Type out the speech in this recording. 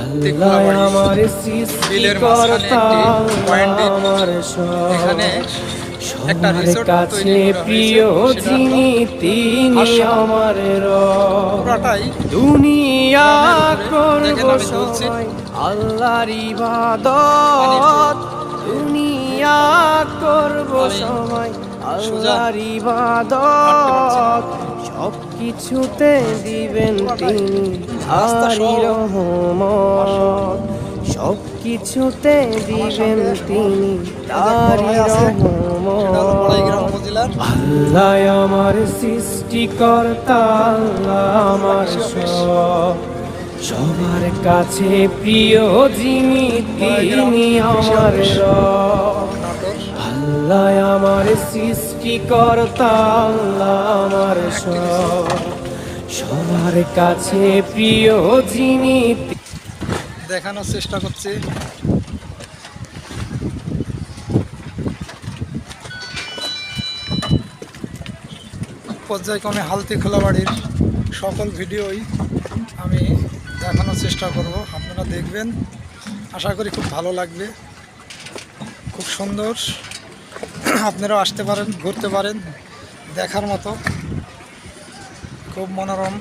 হাত্তি খোলাবাড়ি বিলের মাঝখানে একটি পয়েন্টে এখানে একটা রিসোর্ট তৈরি করা হয়েছে। যিনি তিনি আমার পুরাটাই দুনিয়া দেখেন করব আমি চলছি সবাই আল্লাহর ইবাদত দুনিয়া করব সবাই আল্লাহর ইবাদত সব কিছুতে দিবেন তিনি তারই রহমত সব কিছুতে দিবেন তিনি তারই রহমত আল্লাহ আমার সৃষ্টিকর্তা আল্লাহ আমার সব সবার কাছে প্রিয় যিনি তিনি আমার রব আল্লাহ আমার সৃষ্টিকর্তা আল্লাহ আমার সব সবার কাছে প্রিয় যিনি দেখানোর চেষ্টা করছি। পর্যায়ক্রমে হালতি খোলাবাড়ির সকল ভিডিওই আমি দেখানোর চেষ্টা করব, আপনারা দেখবেন, আশা করি খুব ভালো লাগবে। খুব সুন্দর, আপনারাও আসতে পারেন, ঘুরতে পারেন, দেখার মতো খুব মনোরম।